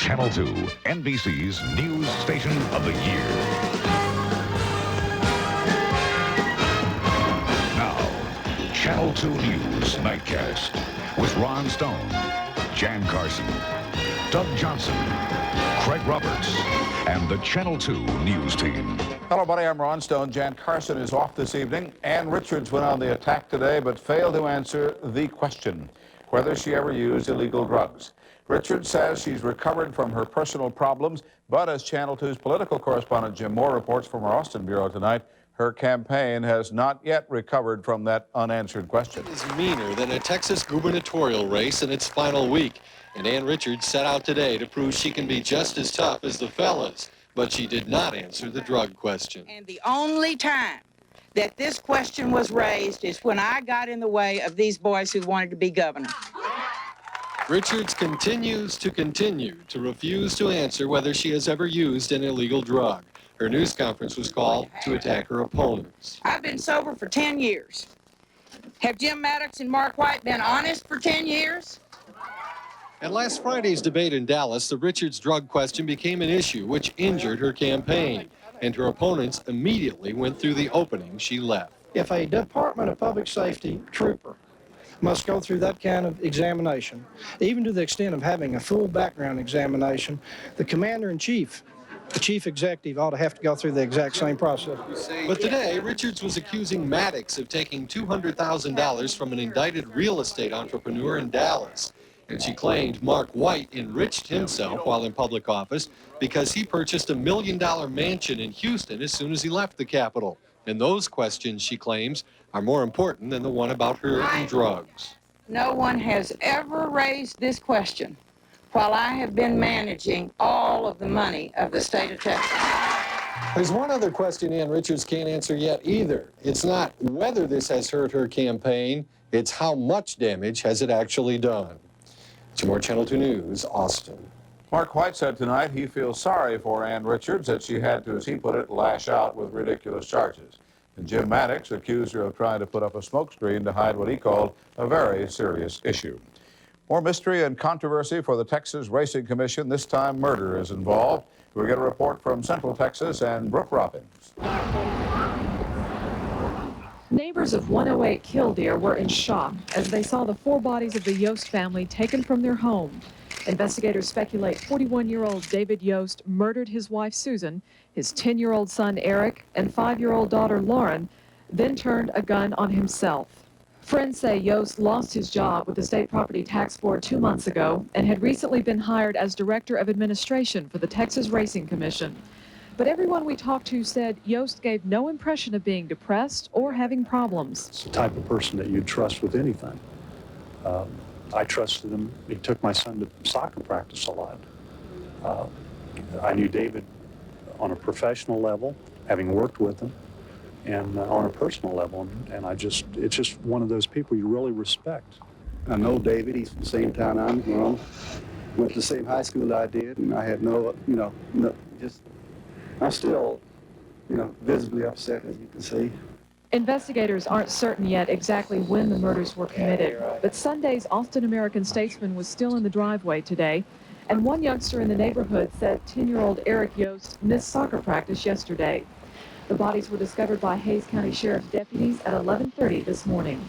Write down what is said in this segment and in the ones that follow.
Channel 2, NBC's news station of the year. Now, Channel 2 News Nightcast with Ron Stone, Jan Carson, Doug Johnson, Craig Roberts, and the Channel 2 News team. Hello, buddy. I'm Ron Stone. Jan Carson is off this evening. Ann Richards went on the attack today, but failed to answer the question, whether she ever used illegal drugs. Richards says she's recovered from her personal problems, but as Channel 2's political correspondent Jim Moore reports from our Austin bureau tonight, her campaign has not yet recovered from that unanswered question. It is meaner than a Texas gubernatorial race in its final week. And Ann Richards set out today to prove she can be just as tough as the fellas. But she did not answer the drug question. And the only time that this question was raised is when I got in the way of these boys who wanted to be governor. Richards continues to refuse to answer whether she has ever used an illegal drug. Her news conference was called to attack her opponents. I've been sober for 10 years. Have Jim Maddox and Mark White been honest for 10 years? At last Friday's debate in Dallas, the Richards drug question became an issue which injured her campaign, and her opponents immediately went through the opening she left. If a Department of Public Safety trooper must go through that kind of examination, even to the extent of having a full background examination, the commander-in-chief, the chief executive, ought to have to go through the exact same process. But today, Richards was accusing Maddox of taking $200,000 from an indicted real estate entrepreneur in Dallas. And she claimed Mark White enriched himself while in public office because he purchased $1 million mansion in Houston as soon as he left the Capitol. And those questions, she claims, are more important than the one about her and drugs. No one has ever raised this question while I have been managing all of the money of the state of Texas. There's one other question Ann Richards can't answer yet either. It's not whether this has hurt her campaign, it's how much damage has it actually done. Some more Channel 2 News, Austin. Mark White said tonight he feels sorry for Ann Richards that she had to, as he put it, lash out with ridiculous charges. And Jim Maddox accused her of trying to put up a smokescreen to hide what he called a very serious issue. More mystery and controversy for the Texas Racing Commission. This time murder is involved. We get a report from Central Texas and Brooke Robbins. Neighbors of 108 Killdeer were in shock as they saw the 4 bodies of the Yost family taken from their home. Investigators speculate 41-year-old David Yost murdered his wife Susan, his 10-year-old son Eric, and 5-year-old daughter Lauren, then turned a gun on himself. Friends say Yost lost his job with the State Property Tax Board 2 months ago and had recently been hired as Director of Administration for the Texas Racing Commission. But everyone we talked to said Yost gave no impression of being depressed or having problems. It's the type of person that you'd trust with anything. I trusted him. He took my son to soccer practice a lot. I knew David on a professional level, having worked with him, and on a personal level, and it's just one of those people you really respect. I know David. He's from the same town I'm from. Went to the same high school I did, and I had I'm still, visibly upset, as you can see. Investigators aren't certain yet exactly when the murders were committed, but Sunday's Austin American Statesman was still in the driveway today, and one youngster in the neighborhood said 10-year-old Eric Yost missed soccer practice yesterday. The bodies were discovered by Hays County Sheriff's deputies at 11:30 this morning.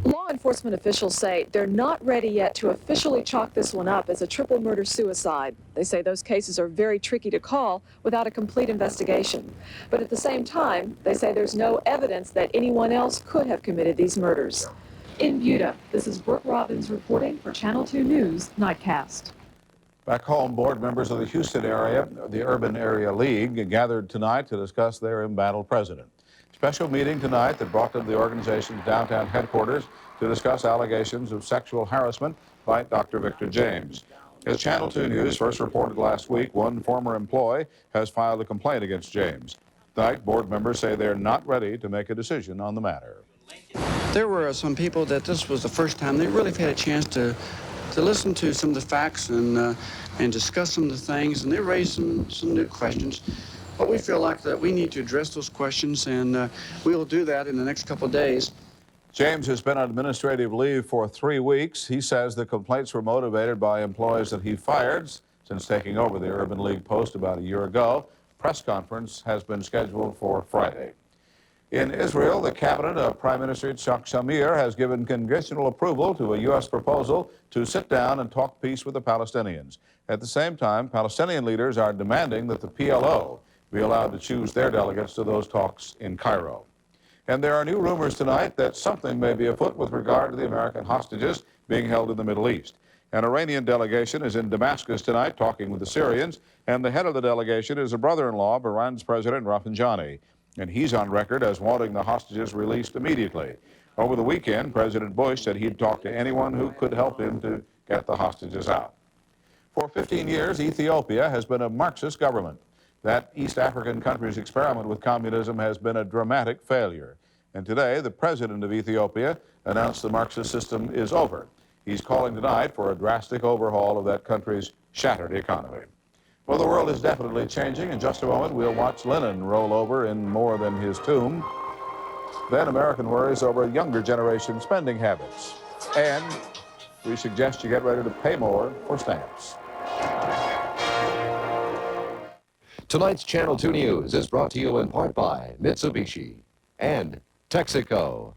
Law enforcement officials say they're not ready yet to officially chalk this one up as a triple murder-suicide. They say those cases are very tricky to call without a complete investigation. But at the same time, they say there's no evidence that anyone else could have committed these murders. In Buda, this is Brooke Robbins reporting for Channel 2 News Nightcast. Back home, board members of the Houston area, the Urban Area League, gathered tonight to discuss their embattled president. Special meeting tonight that brought them to the organization's downtown headquarters to discuss allegations of sexual harassment by Dr. Victor James. As Channel 2 News first reported last week, one former employee has filed a complaint against James. Tonight, board members say they're not ready to make a decision on the matter. There were some people that this was the first time they really had a chance to listen to some of the facts and discuss some of the things, and they raised some new questions. But we feel like that we need to address those questions, and we will do that in the next couple of days. James has been on administrative leave for 3 weeks. He says the complaints were motivated by employees that he fired, since taking over the Urban League post about a year ago. Press conference has been scheduled for Friday. In Israel, the cabinet of Prime Minister Yitzhak Shamir has given congressional approval to a U.S. proposal to sit down and talk peace with the Palestinians. At the same time, Palestinian leaders are demanding that the PLO be allowed to choose their delegates to those talks in Cairo. And there are new rumors tonight that something may be afoot with regard to the American hostages being held in the Middle East. An Iranian delegation is in Damascus tonight talking with the Syrians, and the head of the delegation is a brother-in-law of Iran's President Rafsanjani. And he's on record as wanting the hostages released immediately. Over the weekend, President Bush said he'd talk to anyone who could help him to get the hostages out. For 15 years, Ethiopia has been a Marxist government. That East African country's experiment with communism has been a dramatic failure. And today, the president of Ethiopia announced the Marxist system is over. He's calling tonight for a drastic overhaul of that country's shattered economy. Well, the world is definitely changing. In just a moment, we'll watch Lenin roll over in more than his tomb. Then American worries over younger generation spending habits. And we suggest you get ready to pay more for stamps. Tonight's Channel 2 News is brought to you in part by Mitsubishi and Texaco.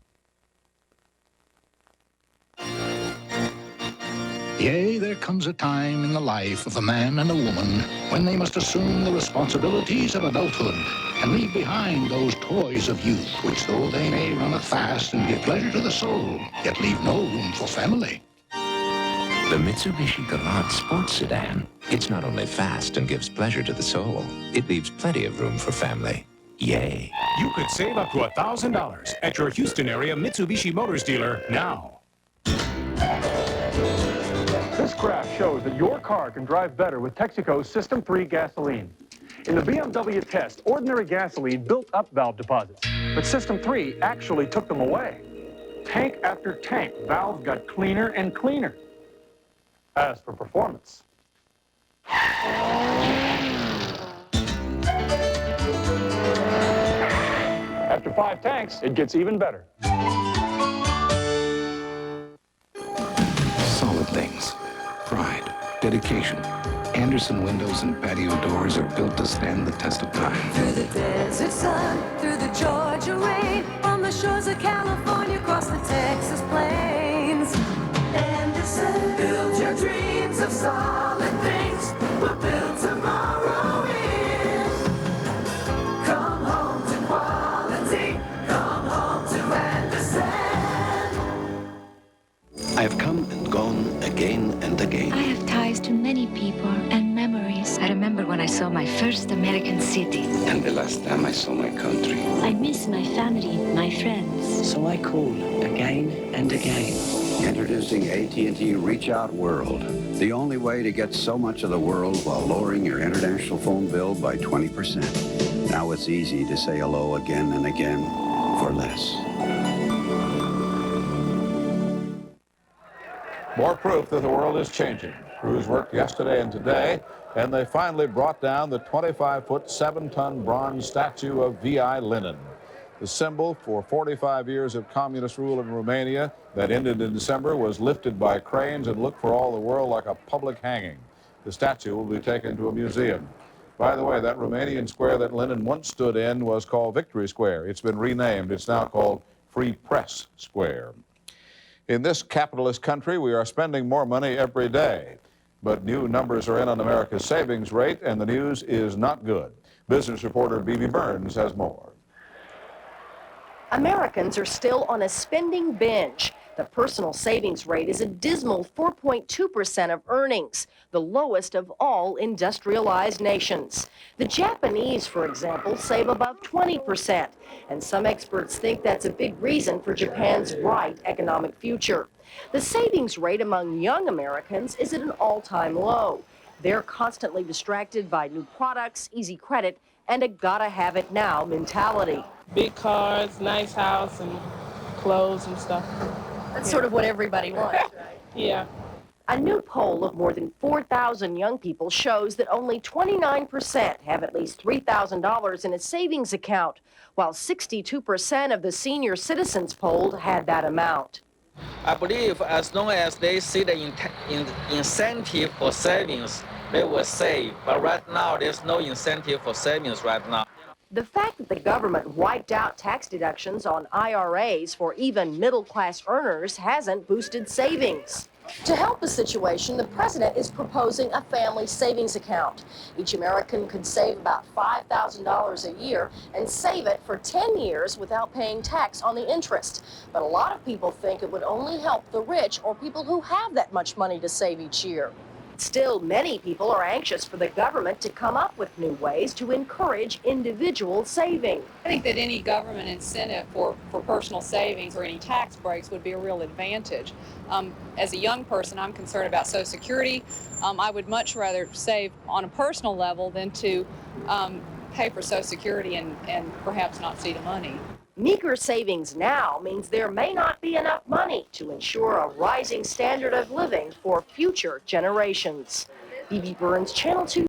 Yea, there comes a time in the life of a man and a woman when they must assume the responsibilities of adulthood and leave behind those toys of youth, which though they may runneth fast and give pleasure to the soul, yet leave no room for family. The Mitsubishi Galant Sports Sedan. It's not only fast and gives pleasure to the soul, it leaves plenty of room for family. Yay. You could save up to $1,000 at your Houston area Mitsubishi Motors dealer now. This graph shows that your car can drive better with Texaco's System 3 gasoline. In the BMW test, ordinary gasoline built up valve deposits, but System 3 actually took them away. Tank after tank, valves got cleaner and cleaner. As for performance, after 5 tanks, it gets even better. Solid things. Pride. Dedication. Anderson windows and patio doors are built to stand the test of time. Through the desert sun, through the Georgia rain, on the shores of California, across the Texas plains. Anderson, build your dreams of solid things. We'll build tomorrow in. Come home to quality. Come home to Anderson. I have come and gone again and again. I have ties to many people and memories. I remember when I saw my first American city. And the last time I saw my country. I miss my family, my friends. So I called again and again. Introducing AT&T Reach Out World, the only way to get so much of the world while lowering your international phone bill by 20%. Now it's easy to say hello again and again for less. More proof that the world is changing. Crews worked yesterday and today, and they finally brought down the 25-foot, 7-ton bronze statue of V.I. Lenin. The symbol for 45 years of communist rule in Romania that ended in December was lifted by cranes and looked for all the world like a public hanging. The statue will be taken to a museum. By the way, that Romanian square that Lenin once stood in was called Victory Square. It's been renamed. It's now called Free Press Square. In this capitalist country, we are spending more money every day. But new numbers are in on America's savings rate, and the news is not good. Business reporter B.B. Burns has more. Americans are still on a spending binge. The personal savings rate is a dismal 4.2% of earnings, the lowest of all industrialized nations. The Japanese, for example, save above 20%, and some experts think that's a big reason for Japan's bright economic future. The savings rate among young Americans is at an all-time low. They're constantly distracted by new products, easy credit, and a gotta-have-it-now mentality. Big cars, nice house, and clothes and stuff. That's sort of what everybody wants, right? Yeah. A new poll of more than 4,000 young people shows that only 29% have at least $3,000 in a savings account, while 62% of the senior citizens polled had that amount. I believe as long as they see the incentive for savings, they will save. But right now, there's no incentive for savings right now. The fact that the government wiped out tax deductions on IRAs for even middle-class earners hasn't boosted savings. To help the situation, the president is proposing a family savings account. Each American could save about $5,000 a year and save it for 10 years without paying tax on the interest. But a lot of people think it would only help the rich or people who have that much money to save each year. Still, many people are anxious for the government to come up with new ways to encourage individual saving. I think that any government incentive for personal savings or any tax breaks would be a real advantage. As a young person, I'm concerned about Social Security. I would much rather save on a personal level than to pay for Social Security and perhaps not see the money. Meager savings now means there may not be enough money to ensure a rising standard of living for future generations. B.B. Burns, Channel 2.